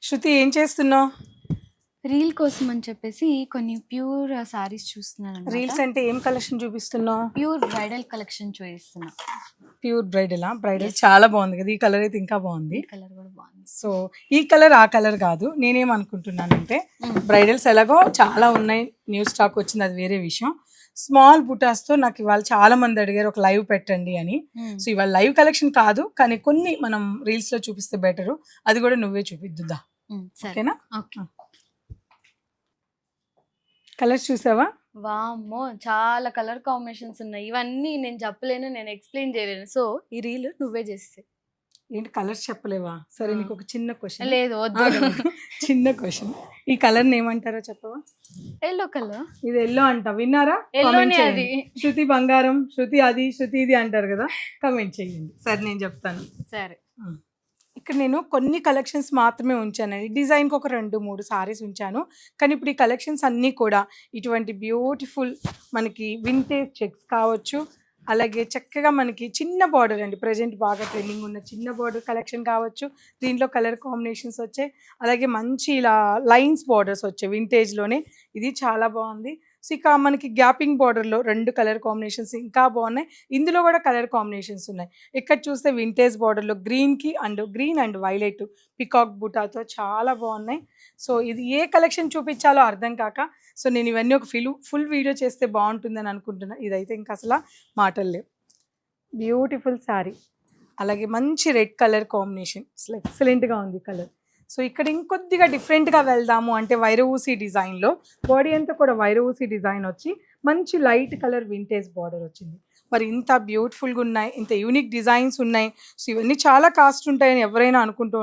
శృతి ఏం చేస్తున్నావు? రీల్ కోసం అని చెప్పేసి కొన్ని ప్యూర్ సారీస్ చూస్తున్నాను అనమాట. రీల్స్ అంటే ఏం కలెక్షన్ చూపిస్తున్నావు? ప్యూర్ బ్రైడల్ కలెక్షన్ చూపిస్తున్నా. Pure bridal bridal Yes. చాలా బాగుంది కదా, ఈ కలర్ అయితే ఇంకా బాగుంది. ఈ కలర్ కూడా బాగుంది. సో ఈ కలర్ ఆ కలర్ కాదు, నేనేమనుకుంటున్నానంటే బ్రైడల్స్ ఎలాగో చాలా ఉన్నాయి, న్యూ స్టాక్ వచ్చింది, అది వేరే విషయం. స్మాల్ బుటాస్తో నాకు ఇవాళ చాలా మంది అడిగారు ఒక లైవ్ పెట్టండి అని. సో ఇవాళ లైవ్ కలెక్షన్ కాదు, కానీ కొన్ని మనం రీల్స్లో చూపిస్తే బెటరు, అది కూడా నువ్వే చూపిద్దుదా, సరే. ఓకేనా? ఓకే. కలర్స్ చూసావా? వామ్మో, చాలా కలర్ కాంబినేషన్స్ ఉన్నాయి. ఇవన్నీ నేను చెప్పలేను, నేను ఎక్స్ప్లెయిన్ చేయలేను. సో ఈ రీల్ నువ్వే చేస్తే. ఏంటి కలర్స్ చెప్పలేవా? సరే నీకు ఒక చిన్న క్వశ్చన్. లేదు, వద్దు. చిన్న క్వశ్చన్, ఈ కలర్ ఏమంటారో చెప్పవా? Yellow colour. ఇది ఎల్లో అంట, విన్నారా? ఎల్లోనే Comment చేయండి. అది. శృతి బంగారం, శృతి అది, శృతి ఇది అంటారు కదా, కమెంట్ చేయండి. సరే నేను చెప్తాను. సరే. ఇక్కడ నేను కొన్ని కలెక్షన్స్ మాత్రమే ఉంచానండి, డిజైన్కి ఒక 2-3 సారీస్ ఉంచాను. కానీ ఇప్పుడు ఈ కలెక్షన్స్ అన్నీ కూడా ఇటువంటి బ్యూటిఫుల్ మనకి వింటేజ్ చెక్స్ కావచ్చు, అలాగే చక్కగా మనకి చిన్న బార్డర్ అండి, ప్రజెంట్ బాగా ట్రెండింగ్ ఉన్న చిన్న బార్డర్ కలెక్షన్ కావచ్చు. దీంట్లో కలర్ కాంబినేషన్స్ వచ్చాయి, అలాగే మంచి ఇలా లైన్స్ బార్డర్స్ వచ్చాయి వింటేజ్లోనే, ఇది చాలా బాగుంది. సో ఇక మనకి గ్యాపింగ్ బార్డర్లో 2 కలర్ కాంబినేషన్స్ ఇంకా బాగున్నాయి, ఇందులో కూడా కలర్ కాంబినేషన్స్ ఉన్నాయి. ఇక్కడ చూస్తే వింటేజ్ బార్డర్లో గ్రీన్ అండ్ వైలెట్ పికాక్ బుటాతో చాలా బాగున్నాయి. సో ఇది ఏ కలెక్షన్ చూపించాలో అర్థం కాక, సో నేను ఇవన్నీ ఒక ఫుల్ వీడియో చేస్తే బాగుంటుందని అనుకుంటున్నా. ఇదైతే ఇంకా అసలు మాటలు లేవు. బ్యూటిఫుల్ శారీ, అలాగే మంచి రెడ్ కలర్ కాంబినేషన్, అసలు ఎక్సలెంట్గా ఉంది కలర్. సో ఇక్కడ ఇంకొద్దిగా డిఫరెంట్గా వెళ్దాము అంటే వైరవూసి డిజైన్లో బాడీ అంతా కూడా వైరవూసి డిజైన్ వచ్చి మంచి లైట్ కలర్ వింటేజ్ బార్డర్ వచ్చింది. మరి ఇంత బ్యూటిఫుల్గా ఉన్నాయి, ఇంత యూనిక్ డిజైన్స్ ఉన్నాయి. సో ఇవన్నీ చాలా కాస్ట్ ఉంటాయని ఎవరైనా అనుకుంటూ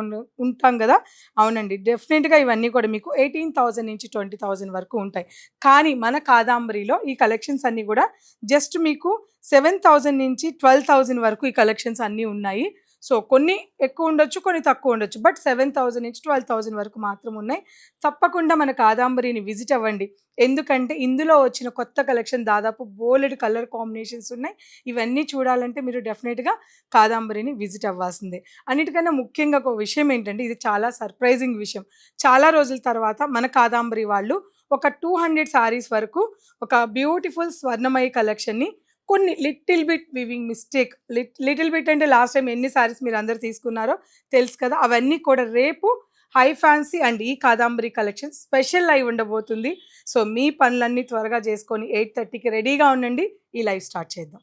ఉంటాం కదా. అవునండి, డెఫినెట్గా ఇవన్నీ కూడా మీకు 18,000 నుంచి 20,000 వరకు ఉంటాయి. కానీ మన కాదాంబరిలో ఈ కలెక్షన్స్ అన్నీ కూడా జస్ట్ మీకు 7,000 నుంచి 12,000 వరకు ఈ కలెక్షన్స్ అన్నీ ఉన్నాయి. సో కొన్ని ఎక్కువ ఉండొచ్చు, కొన్ని తక్కువ ఉండొచ్చు, బట్ 7,000 నుంచి 12,000 వరకు మాత్రం ఉన్నాయి. తప్పకుండా మన కాదాంబరిని విజిట్ అవ్వండి, ఎందుకంటే ఇందులో వచ్చిన కొత్త కలెక్షన్ దాదాపు బోలెడు కలర్ కాంబినేషన్స్ ఉన్నాయి. ఇవన్నీ చూడాలంటే మీరు డెఫినెట్గా కాదాంబరిని విజిట్ అవ్వాల్సిందే. అన్నిటికన్నా ముఖ్యంగా ఒక విషయం ఏంటంటే, ఇది చాలా సర్ప్రైజింగ్ విషయం. చాలా రోజుల తర్వాత మన కాదాంబరి వాళ్ళు ఒక 200 సారీస్ వరకు ఒక బ్యూటిఫుల్ స్వర్ణమయ కలెక్షన్ని కొన్ని little bit weaving mistake, little bit అంటే లాస్ట్ టైం ఎన్ని సారీస్ మీరు అందరు తీసుకున్నారో తెలుసు కదా, అవన్నీ కూడా రేపు హై ఫ్యాన్సీ అండ్ ఈ కాదాంబరి కలెక్షన్ స్పెషల్ లైవ్ ఉండబోతుంది. సో మీ పనులన్నీ త్వరగా చేసుకొని 8:30కి రెడీగా ఉండండి, ఈ లైవ్ స్టార్ట్ చేద్దాం.